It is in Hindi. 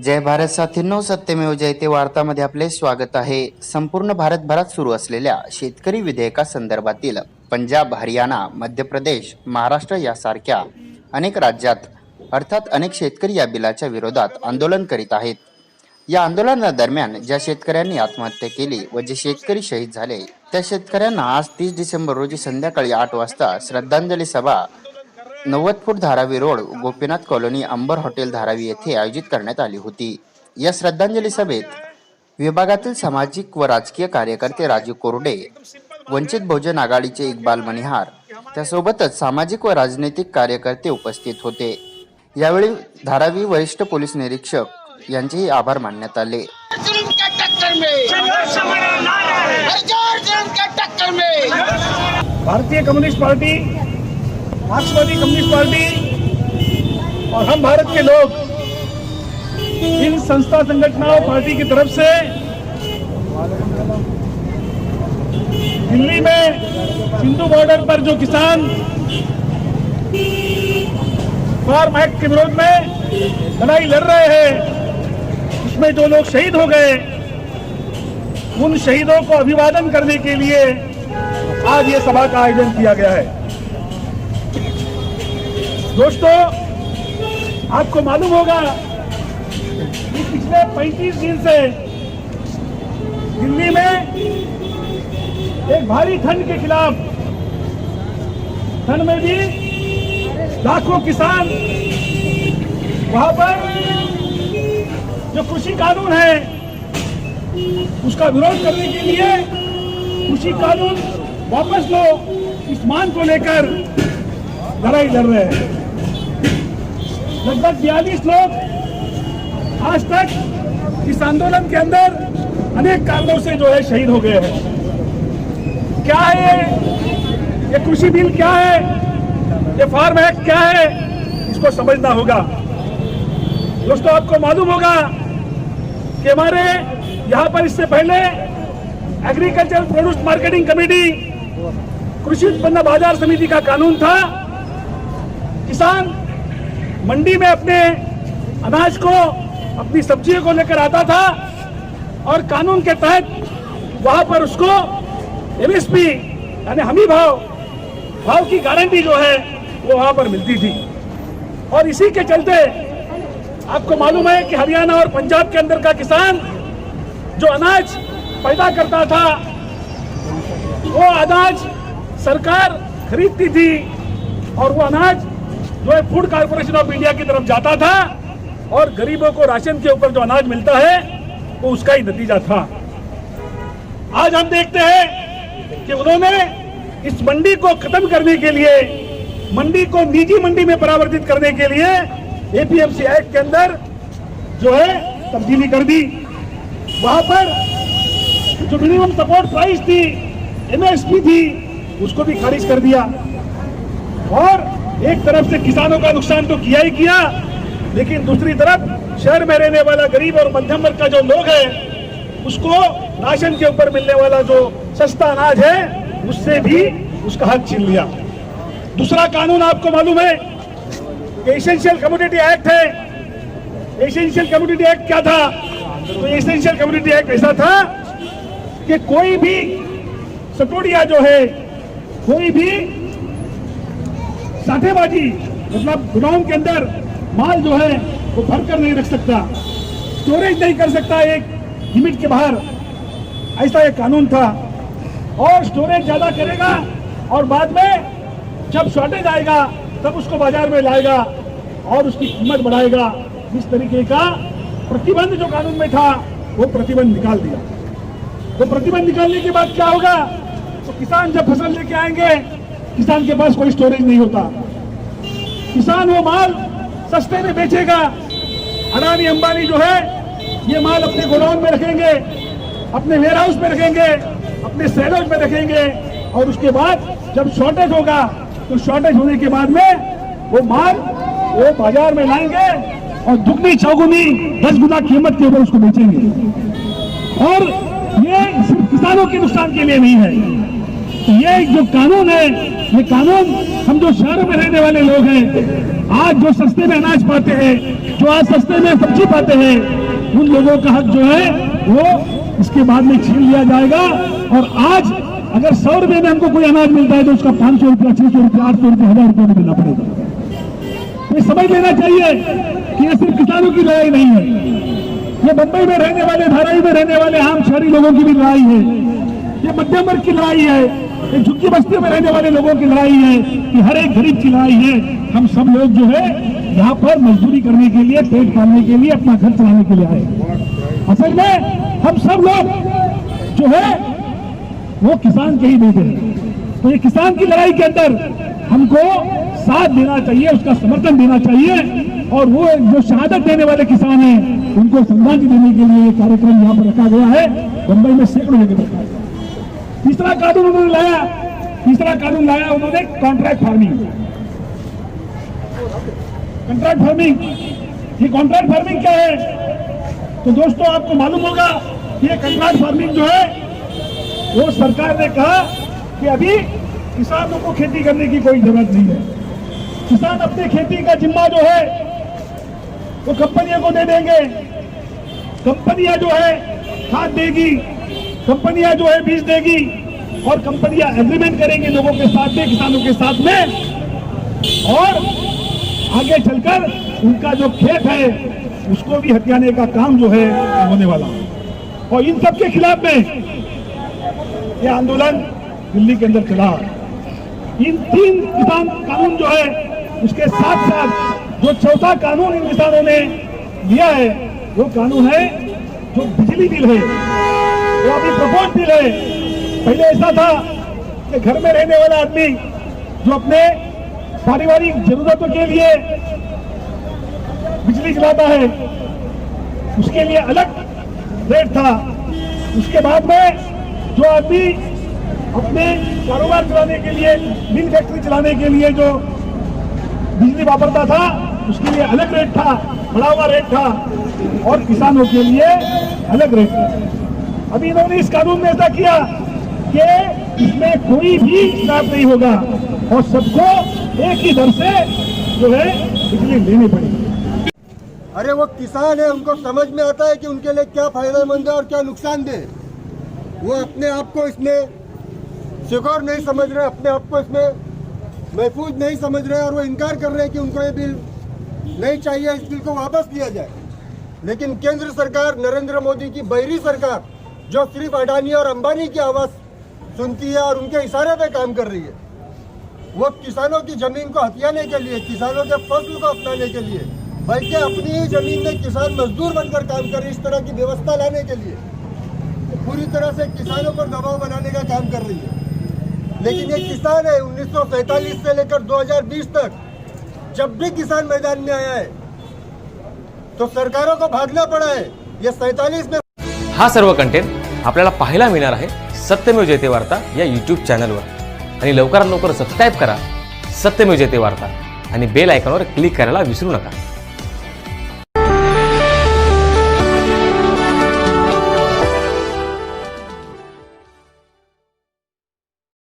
जय भारत साथींनो, सत्यमेव जयते वार्तामध्ये आपले स्वागत आहे. संपूर्ण भारतभरात सुरू असलेल्या शेतकरी विधेयकासंदर्भातील पंजाब, हरियाणा, मध्य प्रदेश, महाराष्ट्र यासारख्या अनेक राज्यात अर्थात अनेक शेतकरी या बिलाच्या विरोधात आंदोलन करीत आहेत. या आंदोलनादरम्यान ज्या शेतकऱ्यांनी आत्महत्या केली व जे शेतकरी शहीद झाले त्या शेतकऱ्यांना आज 30 डिसेंबर रोजी संध्याकाळी 8 वाजता श्रद्धांजली सभा 90 फूट धारावी रोड, गोपीनाथ कॉलनी, अंबर हॉटेल धारावी येथे आयोजित करण्यात आली होती. या श्रद्धांजली सभेत विभागातील सामाजिक व राजकीय कार्यकर्ते राजू कोरडे, वंचित बहुजन आघाडीचे इक्बाल मनिहार, त्यासोबतच सामाजिक व राजनैतिक कार्यकर्ते उपस्थित होते. यावेळी धारावी वरिष्ठ पोलीस निरीक्षक यांचेही आभार मानण्यात आले. भारतीय कम्युनिस्ट पार्टी, मार्क्सवादी कम्युनिस्ट पार्टी और हम भारत के लोग इन संस्था संगठनों पार्टी की तरफ से दिल्ली में सिंधु बॉर्डर पर जो किसान फार्म एक्ट के विरोध में लड़ाई लड़ रहे हैं, उसमें जो लोग शहीद हो गए, उन शहीदों को अभिवादन करने के लिए आज ये सभा का आयोजन किया गया है. दोस्तों, आपको मालूम होगा कि पिछले 35 दिन से दिल्ली में एक भारी ठंड के खिलाफ, ठंड में भी लाखों किसान वहां पर जो कृषि कानून है उसका विरोध करने के लिए, कृषि कानून वापस लो इस मांग को लेकर लड़ाई लड़ रहे हैं. लगभग 42 लोग आज तक इस आंदोलन के अंदर अनेक कारणों से जो है शहीद हो गए हैं. क्या है ये कृषि बिल, क्या है ये फार्म एक्ट, क्या है, इसको समझना होगा. दोस्तों, आपको मालूम होगा कि हमारे यहाँ पर इससे पहले एग्रीकल्चर प्रोड्यूस मार्केटिंग कमेटी, कृषि उत्पन्न बाजार समिति का कानून था. किसान मंडी में अपने अनाज को, अपनी सब्जियों को लेकर आता था और कानून के तहत वहां पर उसको एमएसपी यानी हमी भाव की गारंटी जो है वो वहां पर मिलती थी. और इसी के चलते आपको मालूम है कि हरियाणा और पंजाब के अंदर का किसान जो अनाज पैदा करता था, वो अनाज सरकार खरीदती थी और वो अनाज जो है फूड कॉर्पोरेशन ऑफ इंडिया की तरफ जाता था और गरीबों को राशन के ऊपर जो अनाज मिलता है वो उसका ही नतीजा था. आज हम देखते हैं कि उन्होंने इस मंडी को खत्म करने के लिए, मंडी को निजी मंडी में परिवर्तित करने के लिए एपीएमसी एक्ट के अंदर जो है तब्दीली कर दी. वहां पर जो मिनिमम सपोर्ट प्राइस थी, एमएसपी थी, उसको भी खारिज कर दिया. और एक तरफ से किसानों का नुकसान तो किया ही किया, लेकिन दूसरी तरफ शहर में रहने वाला गरीब और मध्यम वर्ग का जो लोग है उसको राशन के ऊपर मिलने वाला जो सस्ता अनाज है उससे भी उसका हक छीन लिया. दूसरा कानून आपको मालूम है कि एसेंशियल कमोडिटी एक्ट है. एसेंशियल कमोडिटी एक्ट क्या था? तो एसेंशियल कमोडिटी एक्ट ऐसा था कि कोई भी सटोडिया जो है, कोई भी साठेबाजी मतलब गोडाउन के अंदर माल जो है वो भर कर नहीं रख सकता, स्टोरेज नहीं कर सकता एक लिमिट के बाहर, ऐसा एक कानून था. और स्टोरेज ज्यादा करेगा और बाद में जब शॉर्टेज आएगा तब उसको बाजार में लाएगा और उसकी कीमत बढ़ाएगा. इस तरीके का प्रतिबंध जो कानून में था वो प्रतिबंध निकाल दिया. तो प्रतिबंध निकालने के बाद क्या होगा? तो किसान जब फसल लेके आएंगे, किसान के पास कोई स्टोरेज नहीं होता. किसान वो माल सस्ते में बेचेगा. अडानी अंबानी जो है ये माल अपने गोडाउन में रखेंगे, अपने वेयर हाउस में रखेंगे, अपने सेलर्स में रखेंगे और उसके बाद जब शॉर्टेज होगा तो शॉर्टेज होने के बाद में वो माल वो बाजार में लाएंगे और दुगनी चौगुनी 10 गुना कीमत के ऊपर उसको बेचेंगे. और ये किसानों के नुकसान के लिए नहीं है. तो ये जो कानून है, ये कानून हम जो शहरों में रहने वाले लोग हैं, आज जो सस्ते में अनाज पाते हैं, जो आज सस्ते में सब्जी पाते हैं, उन लोगों का हक जो है वो इसके बाद में छीन लिया जाएगा। और आज अगर 100 रुपए में हमको कोई अनाज मिलता है तो उसका 500 रुपया, 600 रुपया, 800 रुपया, 1000 रुपया में देना पड़ेगा। तो ये समझ लेना चाहिए कि ये सिर्फ किसानों की लड़ाई नहीं है, ये मुंबई में रहने वाले, धारावी में रहने वाले आम शहरी लोगों की भी लड़ाई है, ये मध्यम वर्ग की लड़ाई है, ये झुग्गी बस्तियों में रहने वाले लोगों की लड़ाई है, कि हर एक गरीब की लड़ाई है। हम सब लोग जो है यहाँ पर मजदूरी करने के लिए, पेट पालने के लिए, अपना घर चलाने के लिए आए। असल में हम सब लोग जो है वो किसान के ही बेटे हैं। तो ये किसान की लड़ाई के अंदर हमको साथ देना चाहिए, उसका समर्थन देना चाहिए। और वो जो शहादत देने वाले किसान हैं उनको श्रद्धांजलि देने के लिए ये कार्यक्रम यहाँ पर रखा गया है। मुंबई में सैकड़ों जगह रखा है। तीसरा कानून उन्होंने लाया उन्होंने कॉन्ट्रैक्ट फार्मिंग। कॉन्ट्रैक्ट फार्मिंग, ये कॉन्ट्रैक्ट फार्मिंग क्या है? तो दोस्तों आपको मालूम होगा कि ये कॉन्ट्रैक्ट फार्मिंग जो है वो सरकार ने कहा कि अभी किसानों को खेती करने की कोई जरूरत नहीं है। किसान अपने खेती का जिम्मा जो है वो कंपनियों को दे देंगे। कंपनियां जो है खाद देगी, कंपनियां जो है बीज देगी, और कंपनियां एग्रीमेंट करेंगी लोगों के साथ में, किसानों के साथ में, और आगे चलकर उनका जो खेत है उसको भी हथियाने का काम जो है होने वाला। और इन सब के खिलाफ में ये आंदोलन दिल्ली के अंदर चला। इन 3 किसान कानून जो है उसके साथ साथ जो चौथा कानून इन किसानों ने लिया है वो कानून है जो बिजली बिल है, वो अभी प्रपोज बिल है। पहले ऐसा था कि घर में रहने वाला आदमी जो अपने पारिवारिक जरूरतों के लिए बिजली चलाता है उसके लिए अलग रेट था। उसके बाद में जो आदमी अपने कारोबार चलाने के लिए, मिल फैक्ट्री चलाने के लिए जो बिजली वापरता था उसके लिए अलग रेट था, बढ़ा हुआ रेट था, और किसानों के लिए अलग रेट था। अभी इन्होंने इस कानून में ऐसा किया कि इसमें कोई भी स्लैब नहीं होगा और सबको एक ही दर से जो है बिजली लेनी पड़ेगी। अरे वो किसान है, उनको समझ में आता है कि उनके लिए क्या फायदेमंद है और क्या नुकसानदेह। वो अपने आप को इसमें सिक्योर नहीं समझ रहे, अपने आप को इसमें महफूज नहीं समझ रहे, और वो इनकार कर रहे हैं कि उनको ये बिल नहीं चाहिए, इस बिल को वापस लिया जाए। लेकिन केंद्र सरकार, नरेंद्र मोदी की बहरी सरकार, जो सिर्फ अडानी और अंबानी की आवाज़ सुनती है और उनके इशारे पे काम कर रही है, वो किसानों की जमीन को हथियाने के लिए, किसानों के फसल को अपनाने के लिए, बल्कि अपनी ही जमीन में किसान मजदूर बनकर काम कर रही, इस तरह की व्यवस्था लाने के लिए पूरी तरह से किसानों पर दबाव बनाने का काम कर रही है। लेकिन ये किसान है 1947 से लेकर 2020 तक जब भी किसान मैदान में आया है तो सरकारों को भागना पड़ा है। ये 47 में हा सर्व कंटेंट आपल्याला पाहायला मिळणार आहे सत्यमेव जयते वार्ता या यूट्यूब चॅनलवर, आणि लवकरात लवकर सबस्क्राईब करा सत्यमेव जयते वार्ता आणि बेल आयकॉनवर क्लिक करायला विसरू नका।